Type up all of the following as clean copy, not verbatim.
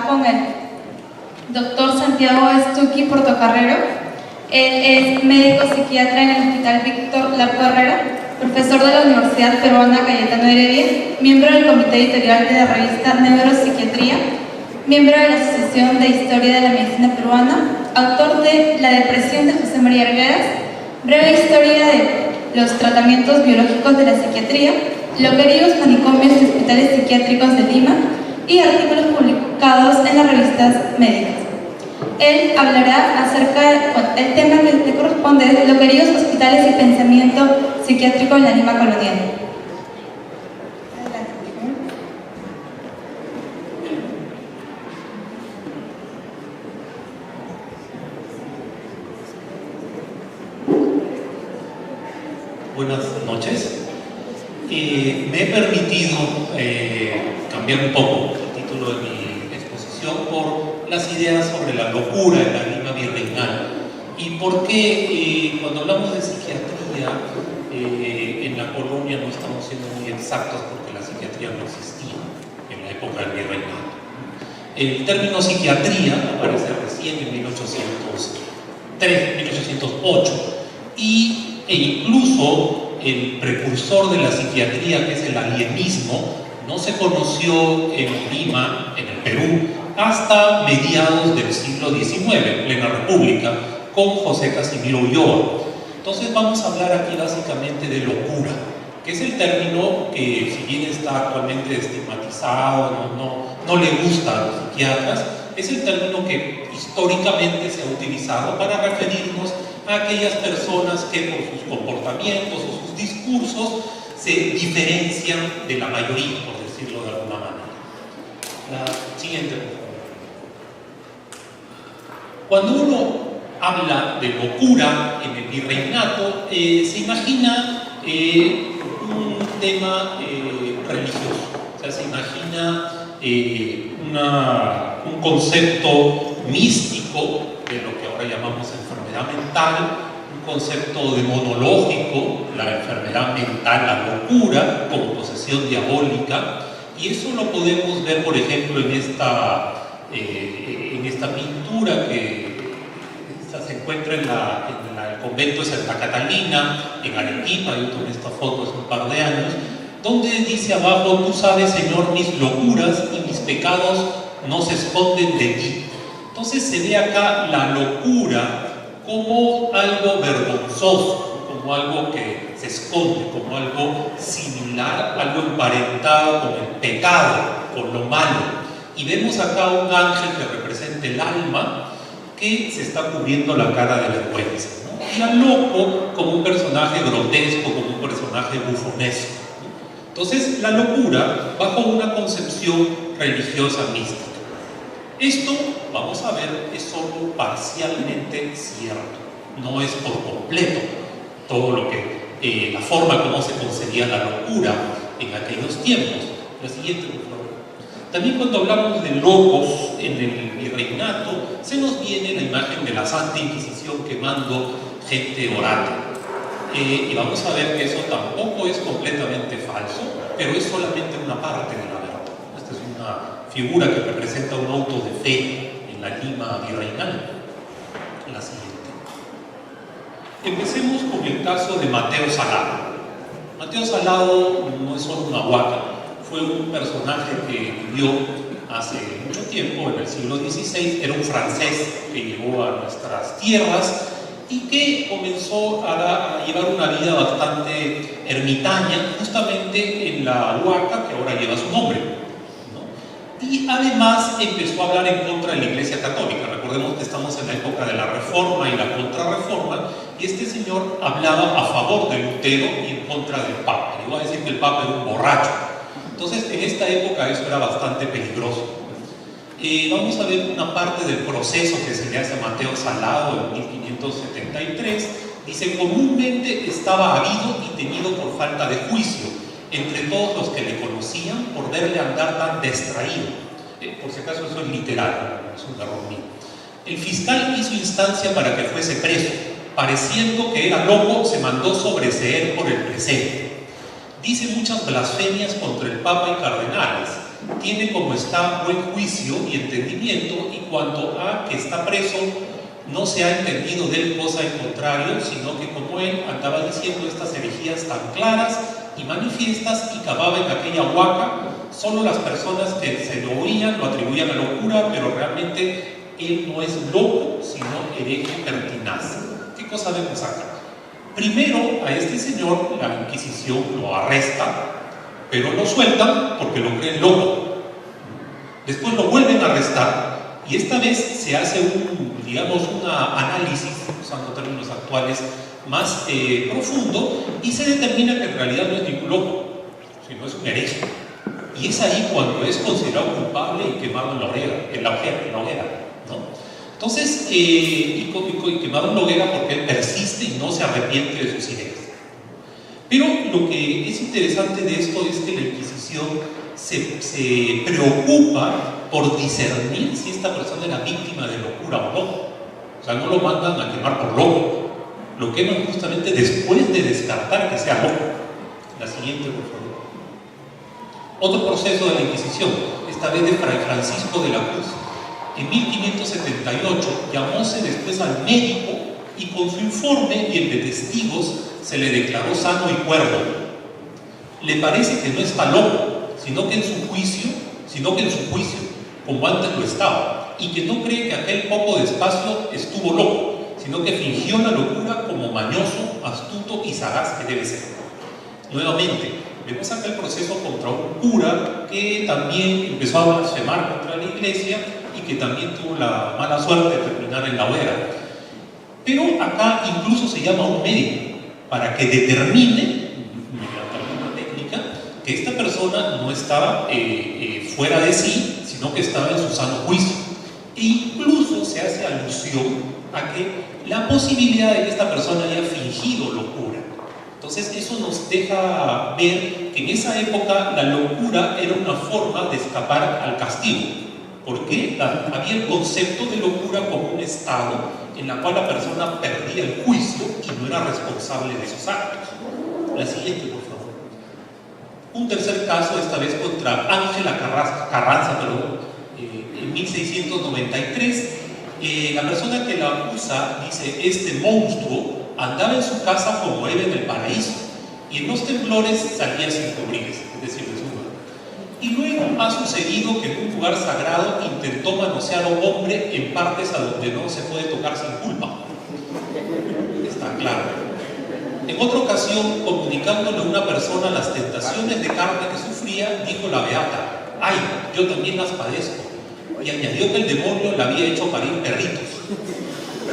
con el doctor Santiago Estuqui Portocarrero. Él es médico psiquiatra en el Hospital Víctor Larco Herrera, profesor de la Universidad Peruana Cayetano Heredia, miembro del comité editorial de la revista Neuropsiquiatría, miembro de la Asociación de Historia de la Medicina Peruana, autor de La depresión de José María Arguedas, breve historia de los tratamientos biológicos de la psiquiatría, loqueríos, manicomios y hospitales psiquiátricos de Lima, y artículos publicados en las revistas médicas. Él hablará acerca del tema que le corresponde, de loqueríos, hospitales y pensamiento psiquiátrico en la Lima colonial. Buenas noches. Me he permitido cambiar un poco el título de mi exposición por las ideas sobre la locura en la Lima virreinal y por qué cuando hablamos de psiquiatría en la colonia no estamos siendo muy exactos, porque la psiquiatría no existía en la época del virreinato. El término psiquiatría aparece recién en 1803, 1808 e incluso el precursor de la psiquiatría, que es el alienismo, no se conoció en Lima, en el Perú, hasta mediados del siglo XIX, en plena república, con José Casimiro Ulloa. Entonces vamos a hablar aquí básicamente de locura, que es el término que, si bien está actualmente estigmatizado, no le gusta a los psiquiatras, es el término que históricamente se ha utilizado para referirnos a aquellas personas que por sus comportamientos o sus discursos se diferencian de la mayoría, por decirlo de alguna manera. La siguiente, por favor. Cuando uno habla de locura en el virreinato, se imagina un tema religioso, o sea, se imagina un concepto místico de lo que ahora llamamos enfermedad mental, un concepto demonológico, la enfermedad mental, la locura como posesión diabólica, y eso lo podemos ver, por ejemplo, en esta pintura que se encuentra en el convento de Santa Catalina, en Arequipa. Yo tomé esta foto hace un par de años, donde dice abajo: tú sabes, Señor, mis locuras y mis pecados no se esconden de ti. Entonces se ve acá la locura como algo vergonzoso, como algo que se esconde, como algo similar, algo emparentado con el pecado, con lo malo. Y vemos acá un ángel que representa el alma, que se está cubriendo la cara de vergüenza, ¿no? Y al loco como un personaje grotesco, como un personaje bufonesco, ¿no? Entonces la locura bajo una concepción religiosa mística. Esto, vamos a ver, es solo parcialmente cierto, no es por completo todo lo que, la forma como se concebía la locura en aquellos tiempos. La siguiente, por favor. También cuando hablamos de locos en el virreinato, se nos viene la imagen de la Santa Inquisición quemando gente orante. Y vamos a ver que eso tampoco es completamente falso, pero es solamente una parte de la verdad. Esta es una figura que representa un auto de fe en la Lima virreinal. La siguiente. Empecemos con el caso de Mateo Salado. Mateo Salado no es solo una huaca, fue un personaje que vivió hace mucho tiempo, en el siglo XVI, era un francés que llegó a nuestras tierras y que comenzó a llevar una vida bastante ermitaña, justamente en la Huaca que ahora lleva su nombre, ¿no? Y además empezó a hablar en contra de la Iglesia Católica. Recordemos que estamos en la época de la Reforma y la Contrarreforma, y este señor hablaba a favor de Lutero y en contra del Papa. Le iba a decir que el Papa era un borracho. Entonces, en esta época eso era bastante peligroso. Vamos a ver una parte del proceso que se le hace a Mateo Salado en 1573. Dice: comúnmente estaba habido y tenido por falta de juicio entre todos los que le conocían por verle andar tan distraído. Por si acaso eso es literal, es un error mío. El fiscal hizo instancia para que fuese preso. Pareciendo que era loco, se mandó sobreseer por el presente. Dice muchas blasfemias contra el Papa y cardenales, tiene como está buen juicio y entendimiento, y cuanto a que está preso, no se ha entendido de él cosa en contrario, sino que como él andaba diciendo estas herejías tan claras y manifiestas y cavaba en aquella huaca, solo las personas que se lo oían lo atribuían a locura, pero realmente él no es loco, sino hereje pertinaz. ¿Qué cosa vemos acá? Primero, a este señor la Inquisición lo arresta, pero lo sueltan porque lo creen loco. Después lo vuelven a arrestar y esta vez se hace un análisis, usando términos actuales, más profundo, y se determina que en realidad no es ningún loco, sino es un hereje. Y es ahí cuando es considerado culpable y quemado en la hoguera, ¿no? Entonces, y quemado en la hoguera porque él persiste y no se arrepiente de sus ideas. Pero lo que es interesante de esto es que la Inquisición se preocupa por discernir si esta persona era víctima de locura o no. O sea, no lo mandan a quemar por loco, lo queman justamente después de descartar que sea loco. La siguiente, por favor. Otro proceso de la Inquisición, esta vez de Fray Francisco de la Cruz. En 1578 llamóse después al médico y con su informe y el de testigos se le declaró sano y cuerdo. Le parece que no está loco, sino que en su juicio, como antes lo estaba, y que no cree que aquel poco de espacio estuvo loco, sino que fingió la locura como mañoso, astuto y sagaz que debe ser. Nuevamente, vemos acá el proceso contra un cura que también empezó a blasfemar contra la iglesia y que también tuvo la mala suerte de terminar en la hoguera. Pero acá incluso se llama a un médico para que determine, mediante alguna técnica, que esta persona no estaba fuera de sí, sino que estaba en su sano juicio. E incluso se hace alusión a que la posibilidad de que esta persona haya fingido locura. Entonces eso nos deja ver que en esa época la locura era una forma de escapar al castigo, porque había el concepto de locura como un estado en la cual la persona perdía el juicio y no era responsable de sus actos. La siguiente, por favor. Un tercer caso, esta vez contra Ángela Carranza, en 1693. La persona que la acusa dice: este monstruo andaba en su casa como Eva en el paraíso, y en los temblores salía sin cubrirse, es decir, desnudo. Y luego ha sucedido que en un lugar sagrado intentó manosear a un hombre en partes a donde no se puede tocar sin culpa. Está claro. En otra ocasión, comunicándole a una persona las tentaciones de carne que sufría, dijo la beata: ¡ay, yo también las padezco! Y añadió que el demonio le había hecho parir perritos.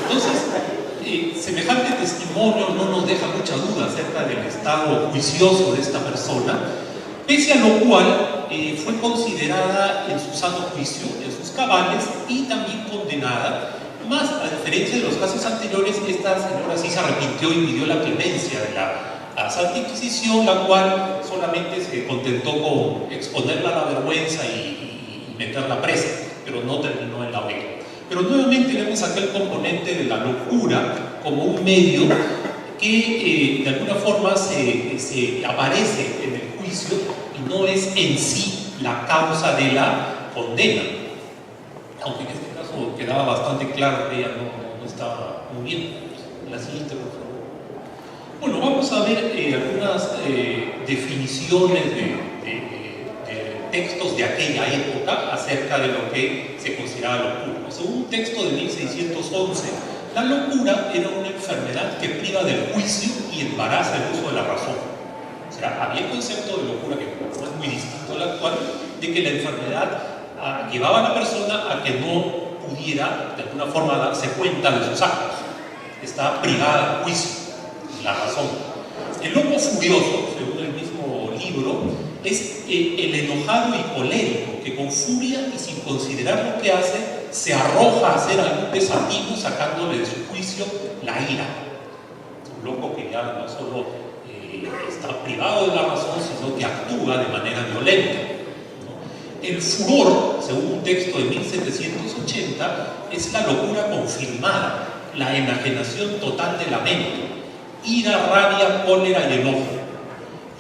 Entonces, semejante testimonio no nos deja mucha duda acerca del estado juicioso de esta persona, pese a lo cual fue considerada en su sano juicio, en sus cabales, y también condenada. Más, a diferencia de los casos anteriores, esta señora sí se arrepintió y pidió la clemencia de la Santa Inquisición, la cual solamente se contentó con exponerla a la vergüenza y meterla presa, pero no terminó en la hoguera. Pero nuevamente vemos aquel componente de la locura como un medio que de alguna forma se aparece en el juicio y no es en sí la causa de la condena. Aunque en este caso quedaba bastante claro que ella no estaba muy bien. La siguiente, por favor. Bueno, vamos a ver algunas definiciones de textos de aquella época acerca de lo que se consideraba locura. Según un texto de 1611, la locura era una enfermedad que priva del juicio y embaraza el uso de la razón. O sea, había el concepto de locura que no es muy distinto al actual, de que la enfermedad llevaba a la persona a que no pudiera de alguna forma darse cuenta de sus actos. Estaba privada del juicio, la razón. El loco furioso, según el mismo libro, es el enojado y colérico que con furia y sin considerar lo que hace se arroja a hacer algún desatino sacándole de su juicio la ira. Un loco que ya no solo está privado de la razón, sino que actúa de manera violenta. El furor, según un texto de 1780, es la locura confirmada, la enajenación total de la mente, ira, rabia, cólera y enojo.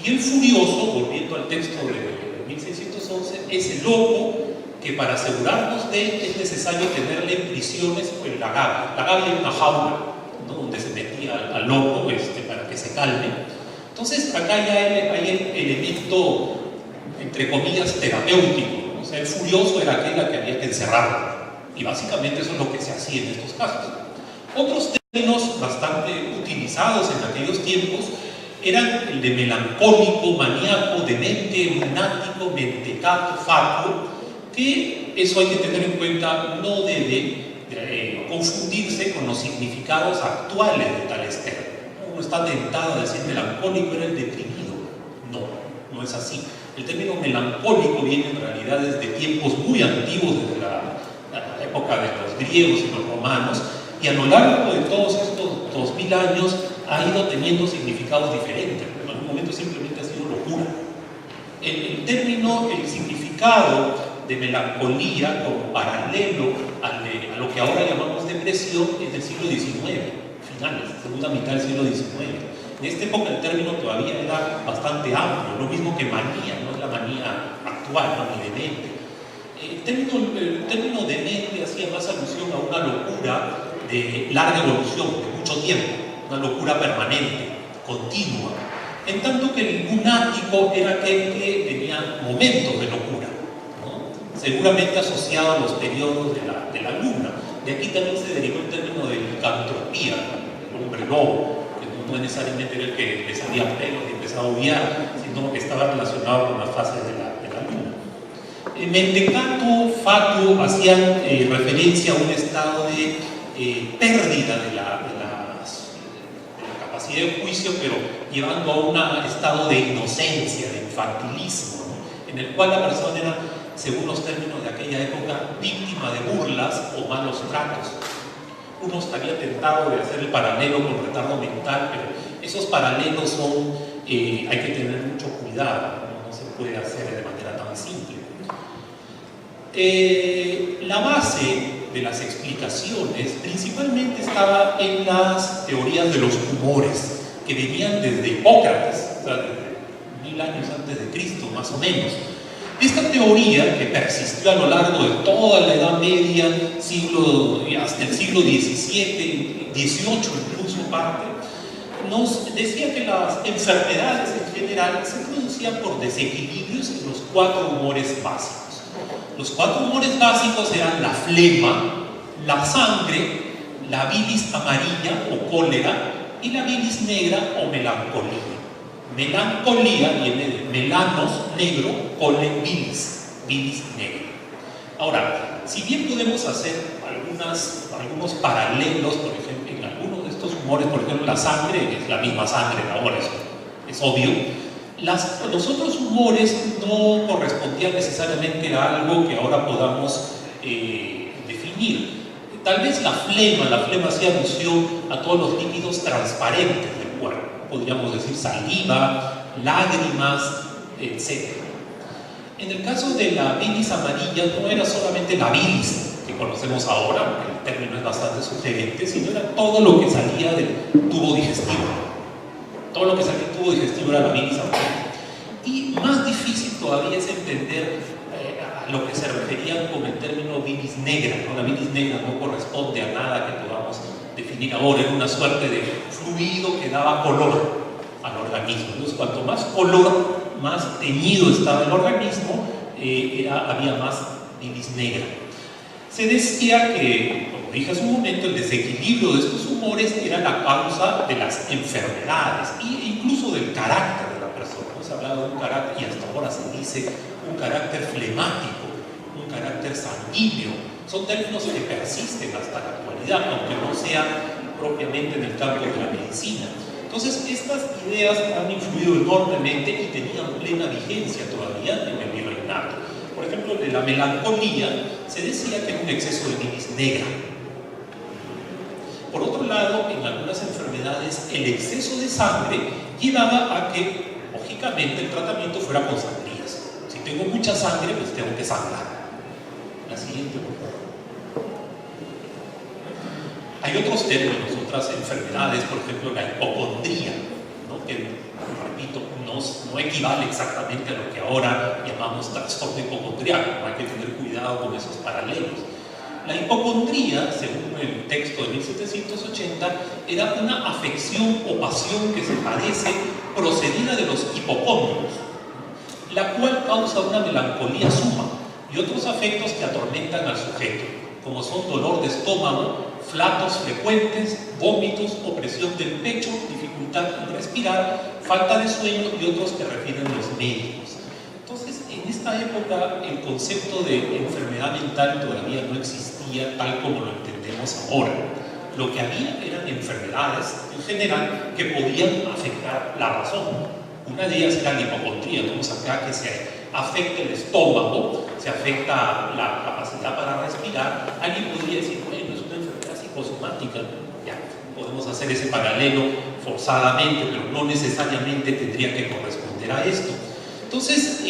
Y el furioso, volviendo al texto de 1611, ese loco que para asegurarnos de él es necesario tenerle en prisiones o en la gavia. La gavia era una jaula, ¿no?, donde se metía al loco para que se calme. Entonces acá ya hay el elemento, entre comillas, terapéutico, ¿no? O sea, el furioso era aquel a que había que encerrarlo, y básicamente eso es lo que se hacía en estos casos. Otros términos bastante utilizados en aquellos tiempos eran el de melancólico, maníaco, demente, lunático, mentecato, fatuo, que eso hay que tener en cuenta, no debe confundirse con los significados actuales de tales términos. Uno está tentado a decir melancólico era el deprimido. No es así. El término melancólico viene en realidad desde tiempos muy antiguos, desde la época de los griegos y los romanos, y a lo largo de todos estos 2000 años ha ido teniendo significados diferentes. En algún momento simplemente ha sido locura. El significado de melancolía como paralelo a lo que ahora llamamos depresión es del siglo XIX, finales, segunda mitad del siglo XIX. En esta época el término todavía era bastante amplio, lo mismo que manía, no es la manía actual, no, ni demente. El término demente hacía más alusión a una locura de larga evolución, de mucho tiempo, una locura permanente, continua, en tanto que el lunático era aquel que tenía momentos de locura, ¿no?, seguramente asociado a los periodos de la luna. De aquí también se derivó el término de licantropía, el hombre lobo, que no necesariamente era el que le salía pelos y empezaba a odiar, sino que estaba relacionado con las fases de la luna. Mentecato, fatuo hacían referencia a un estado de pérdida de la capacidad de juicio, pero llevando a un estado de inocencia, de infantilismo, ¿no?, en el cual la persona era, según los términos de aquella época, víctima de burlas o malos tratos. Uno estaría tentado de hacer el paralelo con retardo mental, pero esos paralelos hay que tener mucho cuidado, no se puede hacer de manera tan simple. La base de las explicaciones principalmente estaba en las teorías de los humores, que venían desde Hipócrates, o sea, desde 1000 años antes de Cristo, más o menos. Esta teoría, que persistió a lo largo de toda la Edad Media, hasta el siglo XVII, XVIII incluso parte, nos decía que las enfermedades en general se producían por desequilibrios en los 4 humores básicos. Los 4 humores básicos eran la flema, la sangre, la bilis amarilla o cólera y la bilis negra o melancolía. Melancolía viene de melanos, negro, cole, bilis negra. Ahora, si bien podemos hacer algunos paralelos, por ejemplo, en algunos de estos humores, por ejemplo, la sangre es la misma sangre ahora, eso es obvio. Los otros humores no correspondían necesariamente a algo que ahora podamos definir. Tal vez la flema hacía alusión a todos los líquidos transparentes del cuerpo, podríamos decir saliva, lágrimas, etc. En el caso de la bilis amarilla no era solamente la bilis que conocemos ahora, porque el término es bastante sugerente, sino era todo lo que salía del tubo digestivo. Todo lo que salía del tubo digestivo era la bilis amarilla. Y más difícil todavía es entender a lo que se referían con el término bilis negra, ¿no? La bilis negra no corresponde a nada que podamos definir ahora, era una suerte de fluido que daba color al organismo. Entonces, cuanto más color, más teñido estaba el organismo, había más bilis negra. Se decía que, como dije hace un momento, el desequilibrio de estos humores era la causa de las enfermedades e incluso del carácter de la persona. Se hablaba de un carácter, y hasta ahora se dice, un carácter flemático, un carácter sanguíneo. Son términos que persisten hasta la actualidad, aunque no sea propiamente en el campo de la medicina. Entonces, estas ideas han influido enormemente y tenían plena vigencia todavía en el virreinato. Por ejemplo, de la melancolía se decía que era un exceso de bilis negra. Por otro lado, en algunas enfermedades, el exceso de sangre llevaba a que, lógicamente, el tratamiento fuera con sangrías. Si tengo mucha sangre, pues tengo que sangrar. La siguiente, por favor. Hay otros términos, otras enfermedades, por ejemplo, la hipocondría, ¿no?, que, repito, no equivale exactamente a lo que ahora llamamos trastorno hipocondriaco. Hay que tener cuidado con esos paralelos. La hipocondría, según el texto de 1780, era una afección o pasión que se padece procedida de los hipocondrios, la cual causa una melancolía suma y otros afectos que atormentan al sujeto, como son dolor de estómago, flatos frecuentes, vómitos, opresión del pecho, dificultad en respirar, falta de sueño y otros que refieren los médicos. Entonces, en esta época el concepto de enfermedad mental todavía no existía tal como lo entendemos ahora. Lo que había eran enfermedades en general que podían afectar la razón. Una de ellas era la hipocondría. Vemos acá que se afecta el estómago, se afecta la capacidad para respirar. Alguien podría decir, bueno, es una enfermedad psicosomática. Ya, podemos hacer ese paralelo forzadamente, pero no necesariamente tendría que corresponder a esto. Entonces,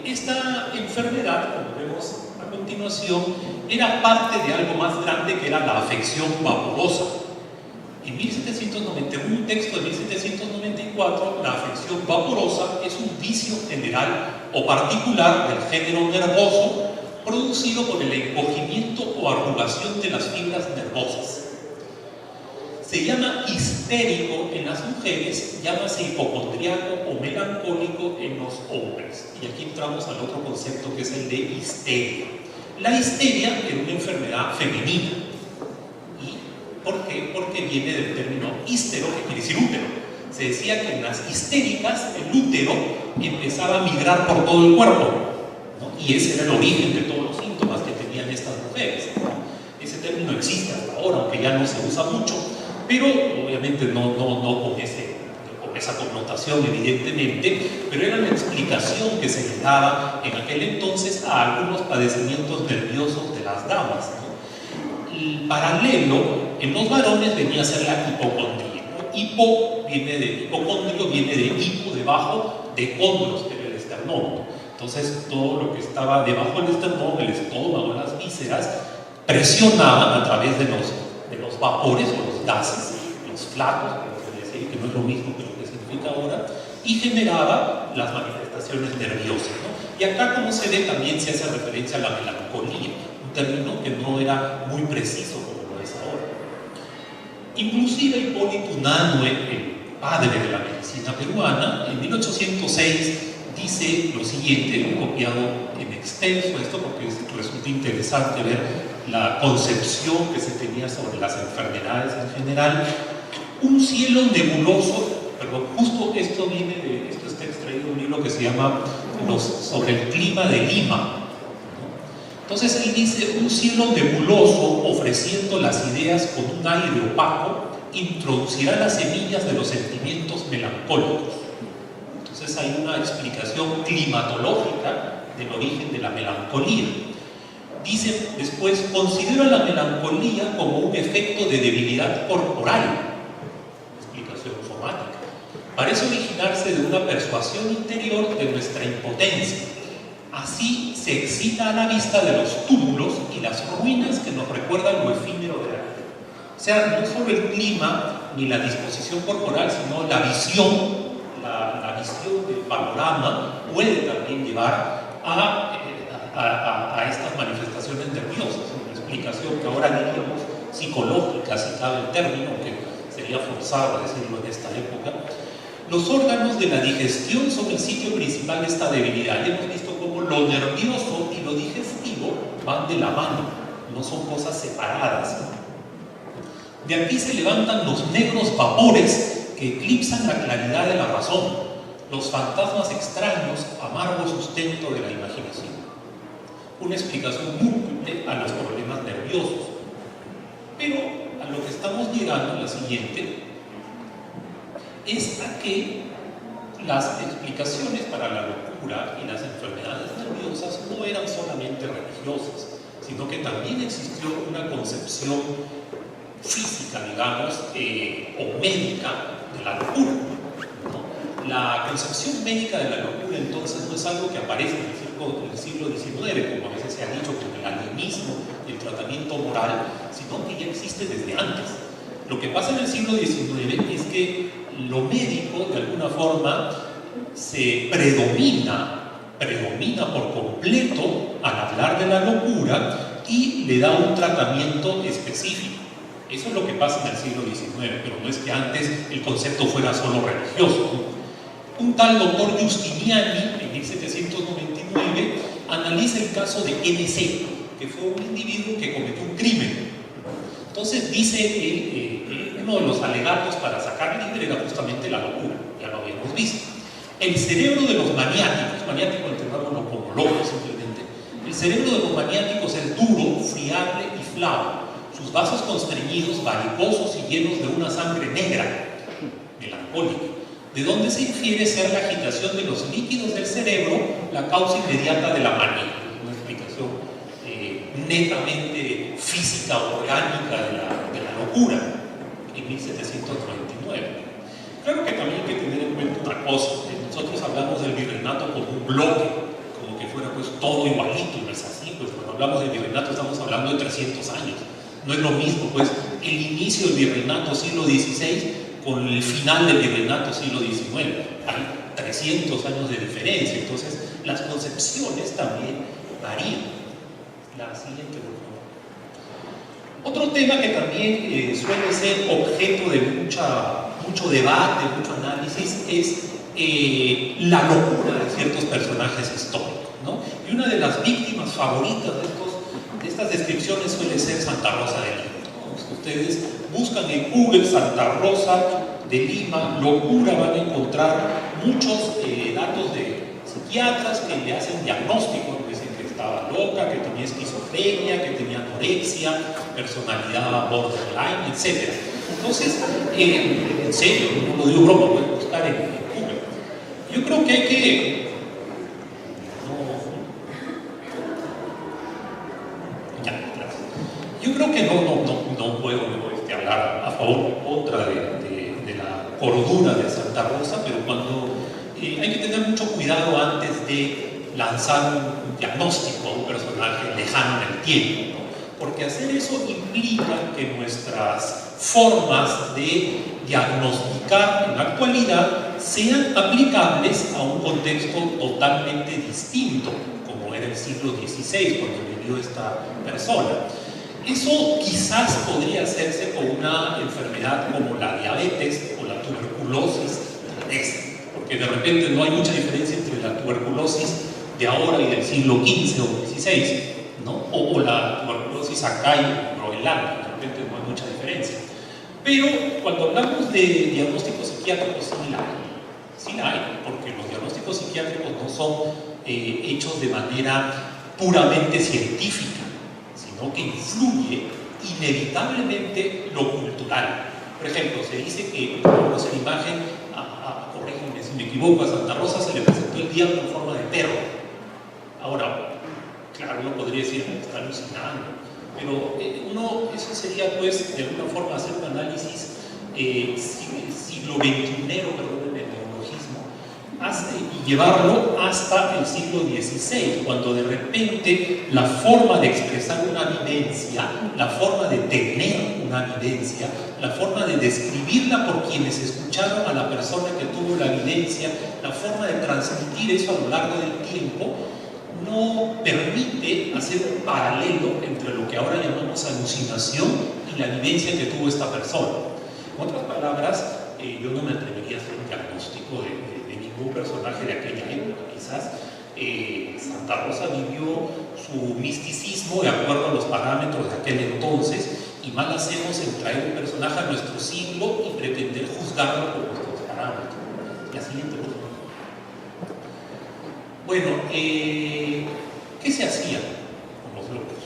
esta enfermedad, como vemos a continuación, era parte de algo más grande que era la afección vaporosa. En 1791, un texto de 1794, la afección vaporosa es un vicio general o particular del género nervoso producido por el encogimiento o arrugación de las fibras nervosas. Se llama histérico en las mujeres, llámase hipocondriaco o melancólico en los hombres. Y aquí entramos al otro concepto que es el de histeria. La histeria era una enfermedad femenina. ¿Y por qué? Porque viene del término histero, que quiere decir útero. Se decía que en las histéricas el útero empezaba a migrar por todo el cuerpo, ¿no? Y ese era el origen de todos los síntomas que tenían estas mujeres, ¿no? Ese término existe hasta ahora, aunque ya no se usa mucho, pero obviamente no con esa connotación, evidentemente, pero era la explicación que se le daba en aquel entonces a algunos padecimientos nerviosos de las damas, ¿no? El paralelo en los varones venía a ser la hipocondría, ¿no? Hipo viene de hipocondrio, viene de hipo, debajo, de condros, que era el esternón. Entonces todo lo que estaba debajo del esternón, el estómago, las vísceras, presionaban a través de los vapores o los gases, los flacos, que no es lo mismo que lo que significa ahora, y generaba las manifestaciones nerviosas, ¿no? Y acá, como se ve, también se hace referencia a la melancolía, un término que no era muy preciso como lo es ahora. Inclusive Hipólito Unanue, el padre de la medicina peruana, en 1806 dice lo siguiente, he copiado en extenso esto porque resulta interesante ver la concepción que se tenía sobre las enfermedades en general. Un cielo nebuloso, perdón, justo esto está extraído de un libro que se llama sobre el clima de Lima, ¿no? Entonces él dice, un cielo nebuloso ofreciendo las ideas con un aire opaco introducirá las semillas de los sentimientos melancólicos. Entonces hay una explicación climatológica del origen de la melancolía. Dice después, considera la melancolía como un efecto de debilidad corporal. Parece originarse de una persuasión interior de nuestra impotencia. Así se excita a la vista de los túmulos y las ruinas que nos recuerdan lo efímero de la vida. O sea, no solo el clima ni la disposición corporal, sino la visión del panorama puede también llevar a estas manifestaciones nerviosas. Una explicación que ahora diríamos psicológica, si cabe el término, que sería forzado a decirlo en esta época. Los órganos de la digestión son el sitio principal de esta debilidad. Hemos visto cómo lo nervioso y lo digestivo van de la mano, no son cosas separadas. De aquí se levantan los negros vapores que eclipsan la claridad de la razón, los fantasmas extraños, amargo sustento de la imaginación. Una explicación múltiple a los problemas nerviosos. Pero a lo que estamos llegando, la siguiente, es a que las explicaciones para la locura y las enfermedades nerviosas no eran solamente religiosas, sino que también existió una concepción física, digamos, o médica de la locura, ¿no? La concepción médica de la locura entonces no es algo que aparece en el siglo XIX, como a veces se ha dicho, con el animismo y el tratamiento moral, sino que ya existe desde antes. Lo que pasa en el siglo XIX es que lo médico de alguna forma se predomina por completo al hablar de la locura y le da un tratamiento específico. Eso es lo que pasa en el siglo XIX, pero no es que antes el concepto fuera solo religioso. Un tal doctor Giustiniani, en 1799, analiza el caso de MC, que fue un individuo que cometió un crimen. Entonces dice él, uno de los alegatos para sacar libre era justamente la locura, ya lo habíamos visto. El cerebro de los maniáticos, maniático entendámoslo como loco simplemente, el cerebro de los maniáticos es duro, friable y flavo, sus vasos constreñidos, varicosos y llenos de una sangre negra, melancólica, de donde se infiere ser la agitación de los líquidos del cerebro la causa inmediata de la manía. Una explicación netamente física, orgánica de la locura, en 1799. Claro que también hay que tener en cuenta una cosa, nosotros hablamos del virreinato como un bloque, como que fuera pues todo igualito, y no es así, pues cuando hablamos del virreinato estamos hablando de 300 años, no es lo mismo pues el inicio del virreinato siglo XVI con el final del virreinato siglo XIX, hay 300 años de diferencia, entonces las concepciones también varían. La siguiente, por favor. Otro tema que también suele ser objeto de mucho debate, mucho análisis, es la locura de ciertos personajes históricos, ¿no? Y una de las víctimas favoritas de estas descripciones suele ser Santa Rosa de Lima, ¿no? Si ustedes buscan en Google Santa Rosa de Lima, locura, van a encontrar muchos datos de psiquiatras que le hacen diagnóstico, dicen que estaba loca, que tenía esquizofrenia, que tenía anorexia, personalidad borderline, etc. Entonces, en serio, no lo digo broma, pueden buscar en Google. Yo creo que hay que... Yo creo que no puedo hablar a favor o en contra de la cordura de Santa Rosa, pero cuando hay que tener mucho cuidado antes de lanzar un diagnóstico a un personaje lejano en el tiempo, ¿no? Porque hacer eso implica que nuestras formas de diagnosticar en la actualidad sean aplicables a un contexto totalmente distinto, como era el siglo XVI cuando vivió esta persona. Eso quizás podría hacerse con una enfermedad como la diabetes o la tuberculosis, porque de repente no hay mucha diferencia entre la tuberculosis de ahora y del siglo XV o XVI, ¿no? O la tuberculosis acá en Groenlandia, de repente no hay mucha diferencia. Pero cuando hablamos de diagnósticos psiquiátricos, sí la hay, porque los diagnósticos psiquiátricos no son hechos de manera puramente científica, sino que influye inevitablemente lo cultural. Por ejemplo, se dice que, vamos en imagen, corrígeme si me equivoco, a Santa Rosa se le presentó el diablo en forma de perro. Ahora, claro, uno podría decir, está alucinando, pero eso sería, pues, de alguna forma hacer un análisis siglo XXI, perdón, el neologismo, y llevarlo hasta el siglo XVI, cuando de repente la forma de expresar una vivencia, la forma de tener una vivencia, la forma de describirla por quienes escucharon a la persona que tuvo la vivencia, la forma de transmitir eso a lo largo del tiempo, no permite hacer un paralelo entre lo que ahora llamamos alucinación y la vivencia que tuvo esta persona. En otras palabras, yo no me atrevería a hacer un diagnóstico de ningún personaje de aquella época. Quizás Santa Rosa vivió su misticismo de acuerdo a los parámetros de aquel entonces, y mal hacemos en traer un personaje a nuestro siglo y pretender juzgarlo por nuestros parámetros. La siguiente, por favor. Bueno, ¿qué se hacía con los locos?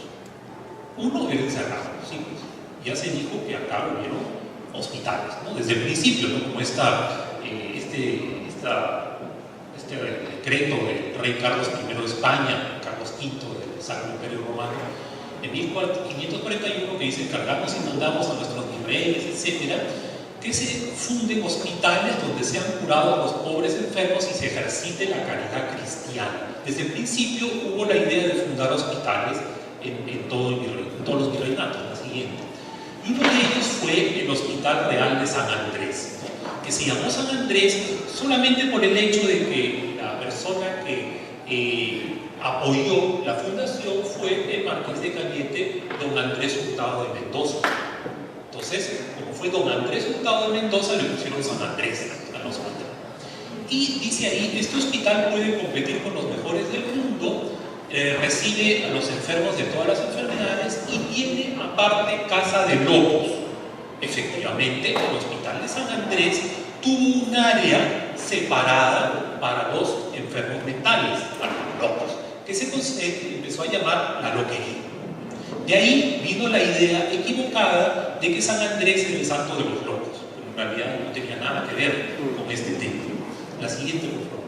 Uno era encerrado, sí, pues. Ya se dijo que acá hubieron hospitales, ¿no? Desde el principio, ¿no? Como este decreto del rey Carlos I de España, Carlos V del Sacro Imperio Romano, en 1541, que dice: cargamos y mandamos a nuestros virreyes, etcétera, que se funden hospitales donde sean curados los pobres enfermos y se ejercite la caridad cristiana. Desde el principio hubo la idea de fundar hospitales en todos los virreinatos. La siguiente. Y uno de ellos fue el Hospital Real de San Andrés, ¿no? que se llamó San Andrés solamente por el hecho de que la persona que apoyó la fundación fue el marqués de Cañete, don Andrés Hurtado de Mendoza. Entonces, como fue don Andrés Hurtado de Mendoza, le pusieron San Andrés al hospital. Y dice ahí, este hospital puede competir con los mejores del mundo, recibe a los enfermos de todas las enfermedades y tiene aparte casa de locos. Efectivamente, el hospital de San Andrés tuvo un área separada para los enfermos mentales, para los locos, que se empezó a llamar la loquería. De ahí vino la idea equivocada de que San Andrés era el santo de los locos, pero en realidad no tenía nada que ver con este tema. La siguiente, por favor.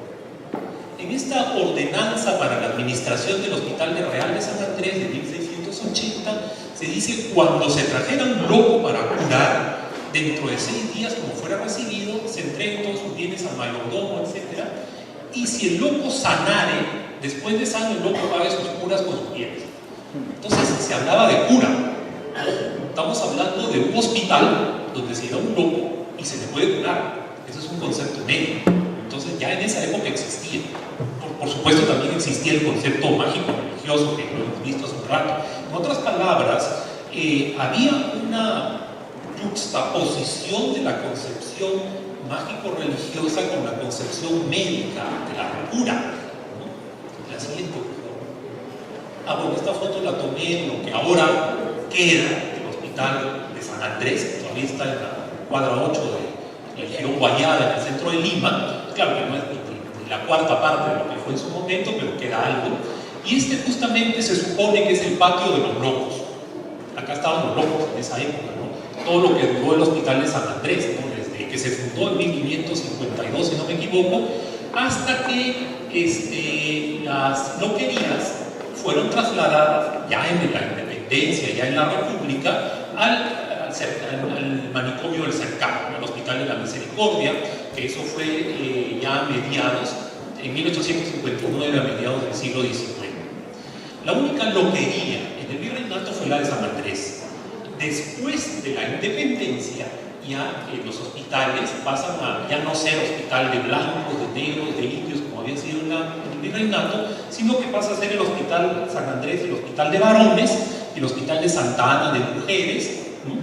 En esta ordenanza para la administración del Hospital de Real de San Andrés de 1680 se dice: cuando se trajera un loco para curar, dentro de 6 días, como fuera recibido, se entreguen todos sus bienes al mayordomo, etc. Y si el loco sanare, después de sano el loco pague sus curas con sus bienes. Entonces se hablaba de cura. Estamos hablando de un hospital donde se da un loco y se le puede curar. Eso es un concepto médico. Entonces ya en esa época existía. Por supuesto también existía el concepto mágico religioso que lo hemos visto hace un rato. En otras palabras, había una juxtaposición de la concepción mágico-religiosa con la concepción médica de la cura, ¿no? La siguiente, por favor. Bueno, esta foto la tomé en lo que ahora queda del Hospital de San Andrés, que todavía está en la cuadra 8 del Girón Guayada, en el centro de Lima. Claro que no es ni la cuarta parte de lo que fue en su momento, pero queda algo. Y este justamente se supone que es el patio de los locos. Acá estaban los locos en esa época, ¿no? Todo lo que duró el Hospital de San Andrés, ¿no? Desde que se fundó en 1552, si no me equivoco, hasta que las loquerías fueron trasladadas ya en la independencia, ya en la República, al manicomio del Cercado, al Hospital de la Misericordia, que eso fue ya a mediados, en 1859, a mediados del siglo XIX. La única loquería en el virreinato fue la de San Andrés. Después de la independencia, ya los hospitales pasan a ya no ser hospital de blancos, de negros, de indios, como había sido en el virreinato, sino que pasa a ser el Hospital San Andrés, el Hospital de Varones, el Hospital de Santa Ana de Mujeres, ¿no?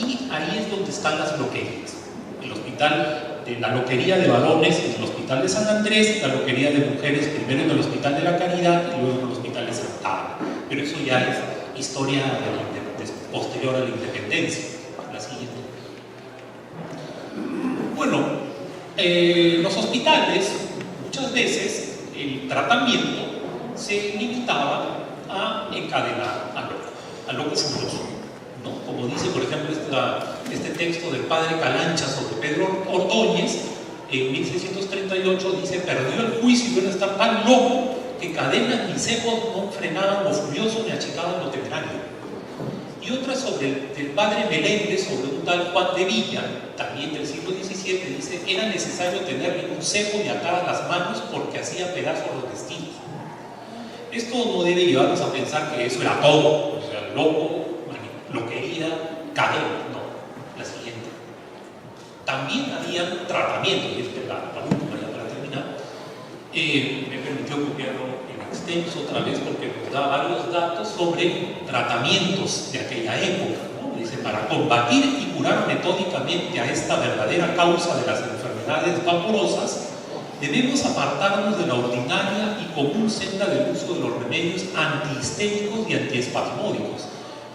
Y ahí es donde están las loquerías. El hospital de la loquería de varones en el Hospital de San Andrés, la loquería de mujeres primero en el Hospital de la Caridad y luego en el Hospital de Santa Ana. Pero eso ya es historia posterior a la independencia. La siguiente. Bueno, los hospitales, muchas veces el tratamiento se limitaba a encadenar al loco furioso, ¿no? Como dice, por ejemplo, este texto del padre Calancha sobre Pedro Ordóñez, en 1638 dice: perdió el juicio y bueno, estar tan loco que cadenas ni cepos no frenaban lo furioso ni achicaban lo temerario. Y otra sobre el padre Meléndez, sobre un tal Juan de Villa, también del siglo XVII, dice: era necesario tenerle un cepo y atadas las manos porque hacía pedazos los destinos. Esto no debe llevarnos a pensar que eso era todo, o sea, loco, loquería, cadena, no. La siguiente. También había tratamientos, y esta es la última ya para terminar. Me permitió copiarlo en extenso otra vez porque nos da varios datos sobre tratamientos de aquella época, ¿no? Dice: para combatir y curar metódicamente a esta verdadera causa de las enfermedades vaporosas, debemos apartarnos de la ordinaria y común senda del uso de los remedios antihistéricos y antiespasmódicos,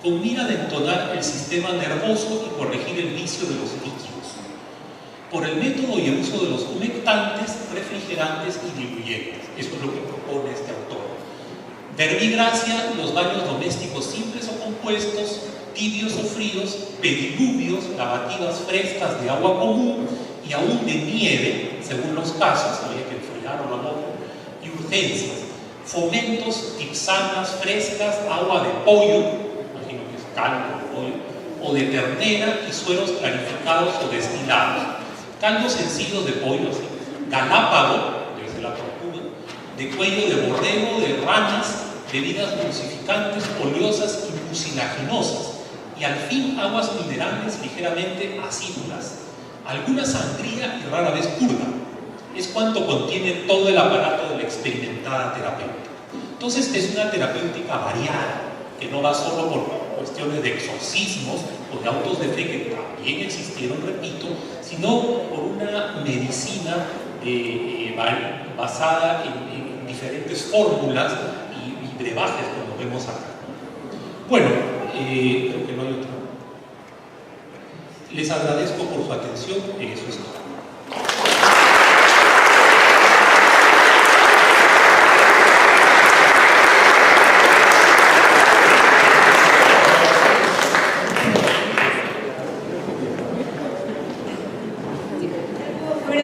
con mira de entonar el sistema nervoso y corregir el vicio de los líquidos, por el método y el uso de los humectantes, refrigerantes y diluyentes. Eso es lo que propone este autor. Verbigracia, los baños domésticos simples o compuestos, tibios o fríos, pediluvios, lavativas frescas de agua común y aún de nieve, según los casos, había que enfriar o no, y urgencias, fomentos, tipsanas frescas, agua de pollo, imagino que es caldo de pollo, o de ternera y sueros clarificados o destilados, caldos sencillos de pollo, así, galápago, debe ser la tortuga, de cuello de borrego, de ranas, bebidas dulcificantes, oleosas y mucilaginosas, y al fin aguas minerales ligeramente acídulas. alguna sangría y rara vez purga. Es cuanto contiene todo el aparato de la experimentada terapéutica. Entonces es una terapéutica variada, que no va solo por cuestiones de exorcismos o de autos de fe que también existieron, repito, sino por una medicina basada en diferentes fórmulas y brebajes, como vemos acá. Bueno, creo que no hay otro. Les agradezco por su atención, eso es todo.